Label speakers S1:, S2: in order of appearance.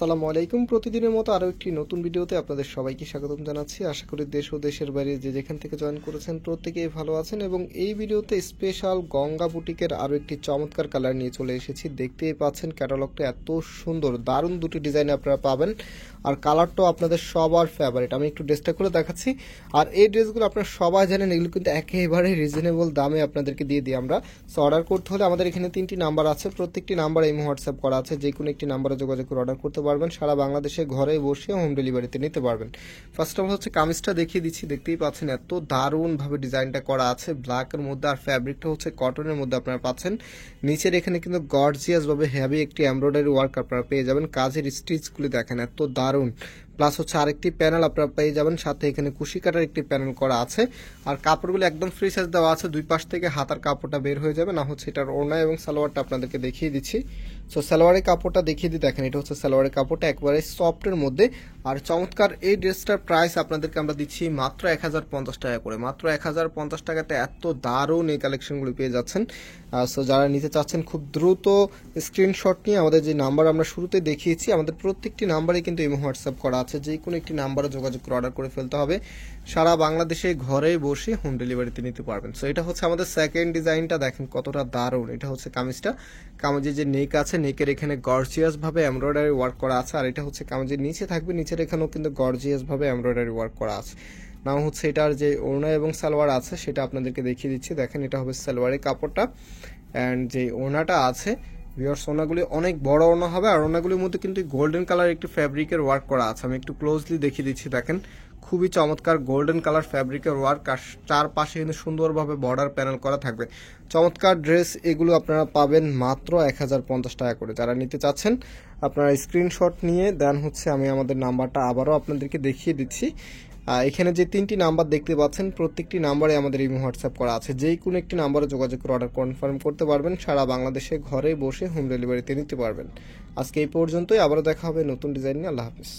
S1: আসসালামু আলাইকুম। প্রতিদিনের মতো আরও একটি নতুন ভিডিওতে আপনাদের সবাইকে স্বাগতম জানাচ্ছি। আশা করি দেশ ও দেশের বাইরে যে যেখান থেকে জয়েন করেছেন প্রত্যেকেই ভালো আছেন, এবং এই ভিডিওতে স্পেশাল গঙ্গা বুটিকের আরও একটি চমৎকার কালার নিয়ে চলে এসেছি। দেখতেই পাচ্ছেন ক্যাটালগটা এত সুন্দর, দারুণ দুটি ডিজাইনে আপনারা পাবেন, আর কালারটাও আপনাদের সবার ফেভারিট। আমি একটু ড্রেসটা করে দেখাচ্ছি। আর এই ড্রেসগুলো আপনারা সবাই জানেন, এগুলো কিন্তু একেবারে রিজনেবল দামে আপনাদেরকে দিয়ে দিই আমরা। সো অর্ডার করতে হলে আমাদের এখানে 3টি নাম্বার আছে, প্রত্যেকটি নাম্বার এই হোয়াটসঅ্যাপ করা আছে, যে কোনো একটি নাম্বারে যোগাযোগ করে অর্ডার করতে পারবেন। সারা বাংলাদেশে ঘরে বসে হোম ডেলিভারিতে নিতে পারবেন। ফার্স্ট অফ অল হচ্ছে কামিজটা দেখিয়ে দিচ্ছি। দেখতেই পাচ্ছেন এত দারুণভাবে ডিজাইনটা করা আছে ব্ল্যাকের মধ্যে, আর ফ্যাব্রিকটা হচ্ছে কটনের মধ্যে আপনারা পাচ্ছেন। নিচের এখানে কিন্তু গর্জিয়াস ভাবে হেভি একটি এমব্রয়ডারি ওয়ার্ক আপনারা পেয়ে যাবেন। কাজের স্টিচগুলি দেখেন এত দারুণ। প্লাস হচ্ছে আরেকটি প্যানেল আপনারা পেয়ে যাবেন, সাথে এখানে কুশি কাটার একটি প্যানেল করা আছে। আর কাপড়গুলো একদম ফ্রি সাইজ দেওয়া আছে, দুই পাশ থেকে হাতার কাপড়টা বের হয়ে যাবে। না হচ্ছে এটার ওড়না এবং সালোয়ারটা আপনাদেরকে দেখিয়ে দিচ্ছি। সো সালোয়ারের কাপড়টা দেখিয়ে দিই, দেখেন এটা হচ্ছে সালোয়ারের কাপড়টা একেবারে সফটের মধ্যে। আর চমৎকার এই ড্রেসটার প্রাইস আপনাদেরকে আমরা দিচ্ছি মাত্র 1050 টাকা করে। মাত্র 1050 টাকাতে এত দারুণ এই কালেকশনগুলো পেয়ে যাচ্ছেন। সো যারা নিতে চাচ্ছেন খুব দ্রুত স্ক্রিনশট নিয়ে আমাদের যে নাম্বার আমরা শুরুতে দেখিয়েছি, আমাদের প্রত্যেকটি নাম্বারে কিন্তু এই হোয়াটসঅ্যাপ করা আছে, যে কোনো একটি নাম্বারে যোগাযোগ করে অর্ডার করে ফেলতে হবে। সারা বাংলাদেশে ঘরে বসে হোম ডেলিভারিতে নিতে পারবেন। সো এটা হচ্ছে আমাদের সেকেন্ড ডিজাইনটা, দেখেন কতটা দারুণ। এটা হচ্ছে কামিজটা, কামিজের যে নেক আছে, নেকের এখানে গর্জিয়াস ভাবে এমব্রয়ডারি ওয়ার্ক করা আছে। আর এটা হচ্ছে কামিজের নিচে থাকবে, নিচের এখানেও কিন্তু গর্জিয়াস ভাবে এমব্রয়ডারি ওয়ার্ক করা আছে। নাও হচ্ছে এটার যে ওড়না এবং সালোয়ার আছে সেটা আপনাদেরকে দেখিয়ে দিচ্ছি। দেখেন এটা হবে সালোয়ারের কাপড়টা, অ্যান্ড যে ওড়নাটা আছে ভিউয়ার্স, ওড়নাগুলি অনেক বড় ওড়না হবে। আর ওড়নাগুলির মধ্যে কিন্তু গোল্ডেন কালার একটি ফ্যাব্রিকের ওয়ার্ক করা আছে। আমি একটু ক্লোজলি দেখিয়ে দিচ্ছি, দেখেন খুবই চমৎকার গোল্ডেন কালার ফ্যাব্রিকের ওয়ার্ক, আর চারপাশে কিন্তু সুন্দরভাবে বর্ডার প্যানেল করা থাকবে। চমৎকার ড্রেস এগুলো আপনারা পাবেন মাত্র 1050 টাকা করে। যারা নিতে চাচ্ছেন আপনারা স্ক্রিনশট নিয়ে দেন হচ্ছে, আমি আমাদের নাম্বারটা আবারও আপনাদেরকে দেখিয়ে দিচ্ছি। এখানে যে 3টি নাম্বার দেখতে পাচ্ছেন, প্রত্যেকটি নাম্বারে আমাদের এই হোয়াটসঅ্যাপ করা আছে, যেই কোনো একটি নাম্বারে যোগাযোগ করে অর্ডার কনফার্ম করতে পারবেন। সারা বাংলাদেশে ঘরে বসে হোম ডেলিভারিতে নিতে পারবেন। আজকে এই পর্যন্তই, আবারও দেখা হবে নতুন ডিজাইন নিয়ে। আল্লাহ হাফিজ।